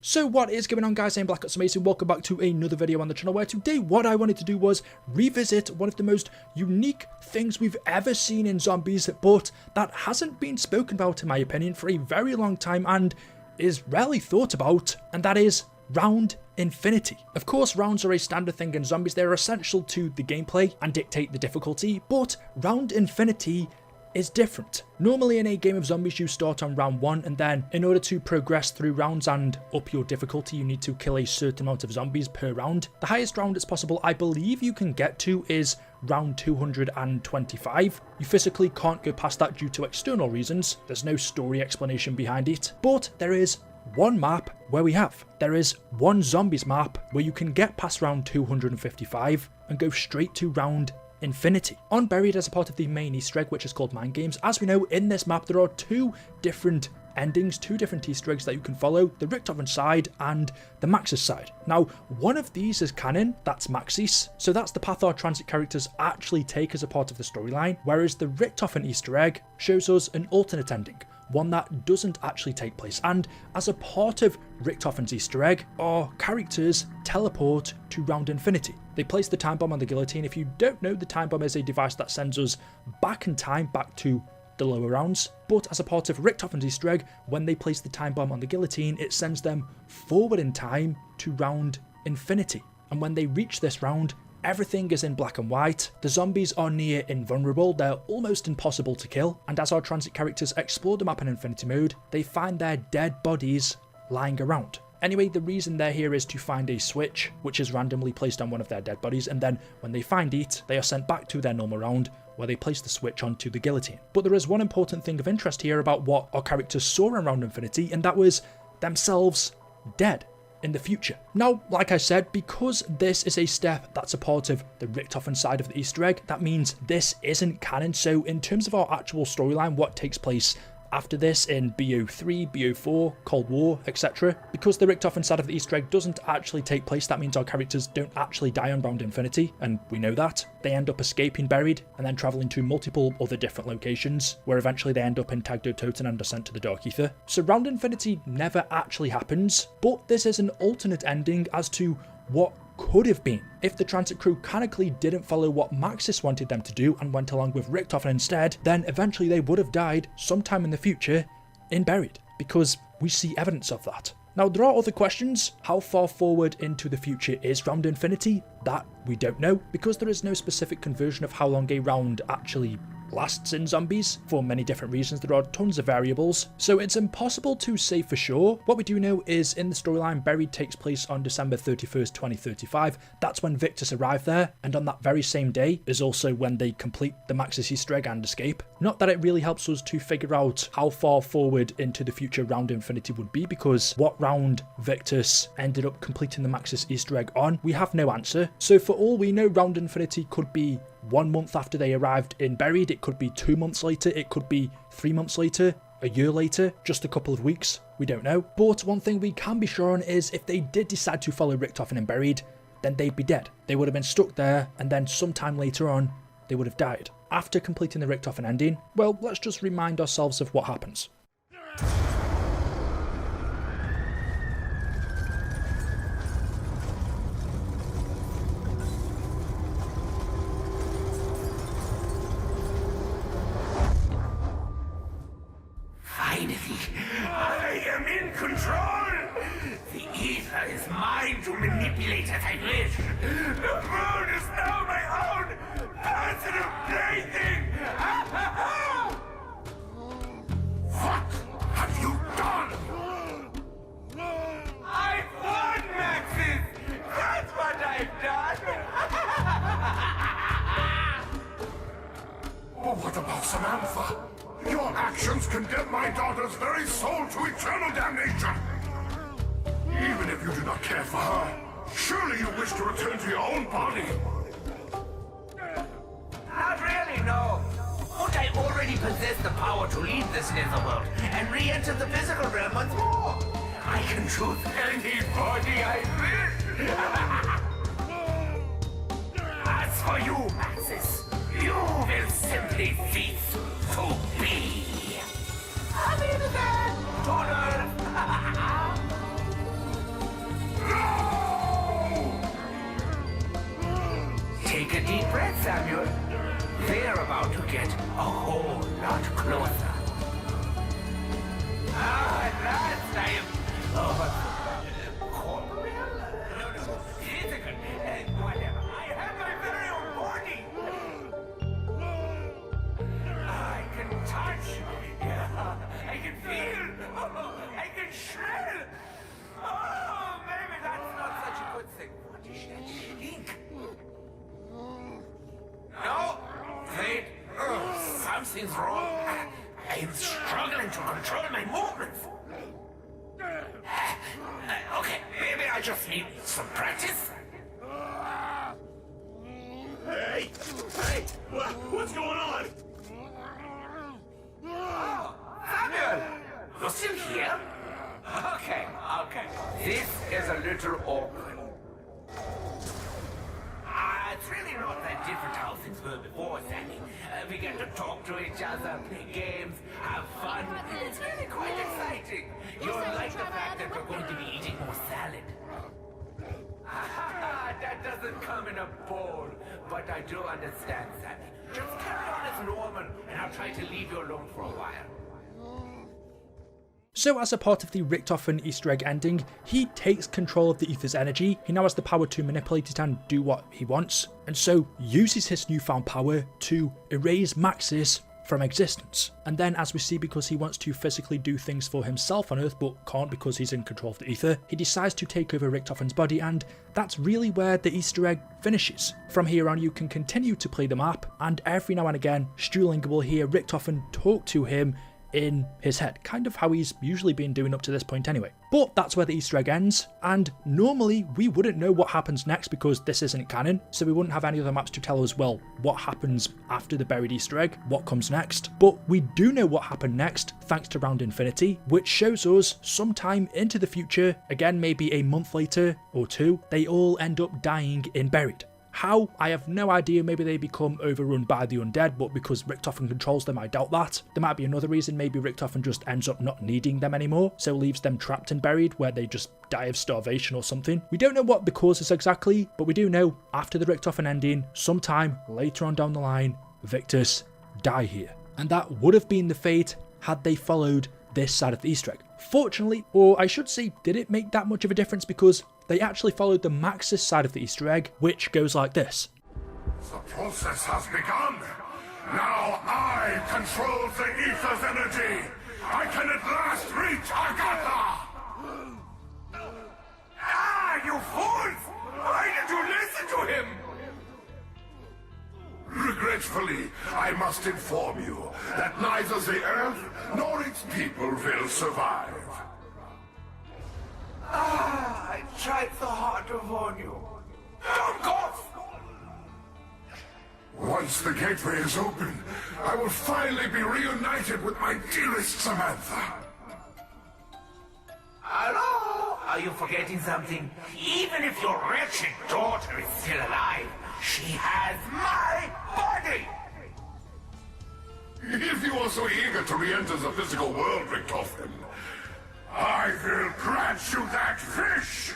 So what is going on, guys? I'm Black Amazing. Welcome back to another video on the channel, where today what I wanted to do was revisit one of the most unique things we've ever seen in zombies, but that hasn't been spoken about, in my opinion, for a very long time and is rarely thought about, and that is round infinity. Of course, rounds are a standard thing in zombies. They're essential to the gameplay and dictate the difficulty, but round infinity is different. Normally in a game of zombies, you start on round 1, and then in order to progress through rounds and up your difficulty, you need to kill a certain amount of zombies per round. The highest round it's possible, I believe, you can get to is round 225. You physically can't go past that due to external reasons. There's no story explanation behind it, but there is one map where there is one zombies map where you can get past round 255 and go straight to round infinity. Unburied as a part of the main Easter egg, which is called Mind Games. As we know, in this map there are two different endings, two different Easter eggs that you can follow: the Richtofen side and the Maxis side. Now, one of these is canon, that's Maxis, so that's the path our Tranzit characters actually take as a part of the storyline, whereas the Richtofen Easter egg shows us an alternate ending, one that doesn't actually take place. And as a part of Richtofen's Easter egg, our characters teleport to round infinity. They place the time bomb on the guillotine. If you don't know, the time bomb is a device that sends us back in time, back to the lower rounds. But as a part of Richtofen's Easter egg, when they place the time bomb on the guillotine, it sends them forward in time to round infinity. And when they reach this round, everything is in black and white. The zombies are near invulnerable, they're almost impossible to kill, and as our Transit characters explore the map in infinity mode, they find their dead bodies lying around. Anyway, the reason they're here is to find a switch, which is randomly placed on one of their dead bodies, and then when they find it, they are sent back to their normal round, where they place the switch onto the guillotine. But there is one important thing of interest here about what our characters saw in round infinity, and that was themselves dead in the future. Now, like I said, because this is a step that's a part of the Richtofen side of the Easter egg, that means this isn't canon. So in terms of our actual storyline, what takes place after this in BO3, BO4, Cold War, etc. Because the Richtofen side of the Easter egg doesn't actually take place, that means our characters don't actually die on round infinity, and we know that. They end up escaping buried and then travelling to multiple other different locations, where eventually they end up in Tagdo Toten and are sent to the Dark Ether. So round infinity never actually happens, but this is an alternate ending as to what could have been if the Transit crew canonically didn't follow what Maxis wanted them to do and went along with Richtofen instead. Then eventually they would have died sometime in the future in Buried, because we see evidence of that. Now, there are other questions. How far forward into the future is round infinity? That we don't know, because there is no specific conversion of how long a round actually lasts in zombies. For many different reasons, there are tons of variables, so it's impossible to say for sure. What we do know is in the storyline, Buried takes place on December 31st, 2035. That's when Victus arrive there, and on that very same day is also when they complete the Maxis Easter egg and escape. Not that it really helps us to figure out how far forward into the future round infinity would be, because what round Victus ended up completing the Maxis Easter egg on, we have no answer. So for all we know, round infinity could be 1 month after they arrived in Buried, it could be 2 months later, it could be 3 months later, a year later, just a couple of weeks, we don't know. But one thing we can be sure on is if they did decide to follow Richtofen in Buried, then they'd be dead. They would have been stuck there, and then sometime later on, they would have died. After completing the Richtofen ending, well, let's just remind ourselves of what happens. I am in control! The ether is mine to manipulate as I wish! The moon is now my own personal plaything! What have you done? I've won, Maxis! That's what I've done! Oh, what about Samantha? Your actions condemn my daughter's very soul to eternal damnation. Even if you do not care for her, surely you wish to return to your own body. Not really, no. But I already possess the power to leave this netherworld and re-enter the physical realm once more. I can choose any body I wish. As for you, Maxis, you will simply cease to be. deep breath, Samuel. They're about to get a whole lot closer. At last I am... corporeal? No, physical. Whatever. I have my very own body. I can touch. Yeah, I can feel. I can smell. Oh, maybe that's not such a good thing. What is that stink? No, wait. Something's wrong. I am struggling to control my movements. Okay, maybe I just need some practice. Hey, what's going on? Oh, Samuel, you're still here? Okay. This is a little awkward. It's really not that different how things were before, Sammy. We get to talk to each other, play games, have fun. It's really quite exciting. You'll like the fact that we're going to be eating more salad. That doesn't come in a bowl, but I do understand, Sammy. Just carry on as normal, and I'll try to leave you alone for a while. So as a part of the Richtofen Easter egg ending, he takes control of the ether's energy. He now has the power to manipulate it and do what he wants, and so uses his newfound power to erase Maxis from existence. And then, as we see, because he wants to physically do things for himself on Earth but can't because he's in control of the ether, he decides to take over Richtofen's body, and that's really where the Easter egg finishes. From here on, you can continue to play the map, and every now and again Stuhlinger will hear Richtofen talk to him in his head, kind of how he's usually been doing up to this point anyway. But that's where the Easter egg ends, and normally we wouldn't know what happens next because this isn't canon, so we wouldn't have any other maps to tell us, well, what happens after the buried Easter egg, what comes next. But we do know what happened next thanks to Round Infinity, which shows us sometime into the future, again maybe a month later or two, they all end up dying in Buried. How? I have no idea. Maybe they become overrun by the undead, but because Richtofen controls them, I doubt that. There might be another reason. Maybe Richtofen just ends up not needing them anymore, so leaves them trapped and buried, where they just die of starvation or something. We don't know what the cause is exactly, but we do know after the Richtofen ending, sometime later on down the line, Victus die here. And that would have been the fate had they followed this side of the Easter egg. Fortunately, or I should say, did it make that much of a difference, because they actually followed the Maxis side of the Easter egg, which goes like this. The process has begun. Now I control the ether's energy. I can at last reach Agatha. You fools! Why did you listen to him? Regretfully, I must inform you that neither the Earth nor its people will survive. I tried so hard to warn you. Don't cough! Once the gateway is open, I will finally be reunited with my dearest Samantha. Hello? Are you forgetting something? Even if your wretched daughter is still alive, she has my body! If you are so eager to re-enter the physical world, Richtofen, I will grant you that fish!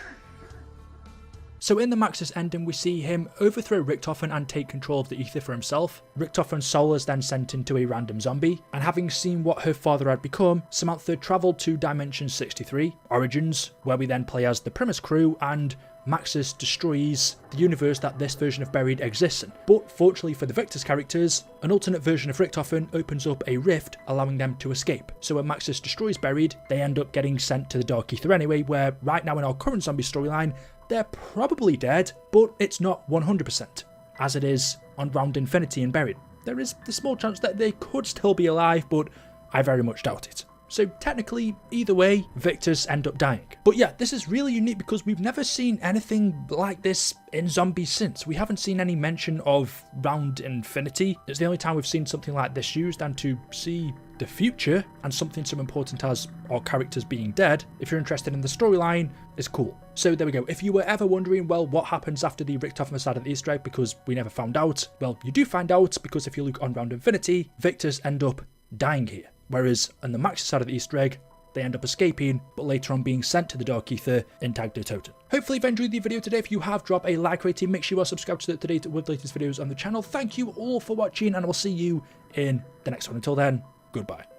So in the Maxis ending, we see him overthrow Richtofen and take control of the ether for himself. Richtofen's soul is then sent into a random zombie, and having seen what her father had become, Samantha travelled to Dimension 63, Origins, where we then play as the Primus crew, and Maxis destroys the universe that this version of Buried exists in. But fortunately for the Victus characters, an alternate version of Richtofen opens up a rift, allowing them to escape. So when Maxis destroys Buried, they end up getting sent to the Dark Ether anyway, where right now in our current zombie storyline, they're probably dead, but it's not 100%, as it is on Round Infinity and Buried. There is the small chance that they could still be alive, but I very much doubt it. So technically, either way, Victus end up dying. But yeah, this is really unique because we've never seen anything like this in zombies since. We haven't seen any mention of Round Infinity. It's the only time we've seen something like this used, and to see the future and something so important as our characters being dead, if you're interested in the storyline, is cool. So there we go. If you were ever wondering, well, what happens after the Richtofen side of the Easter egg because we never found out, well, you do find out, because if you look on Round Infinity, Victus end up dying here. Whereas on the Maxis side of the Easter egg, they end up escaping, but later on being sent to the Dark Ether in Tag der Toten. Hopefully hopefully you've enjoyed the video today. If you have, drop a like rating. Make sure you are subscribed to the with latest videos on the channel. Thank you all for watching, and I will see you in the next one. Until then, goodbye.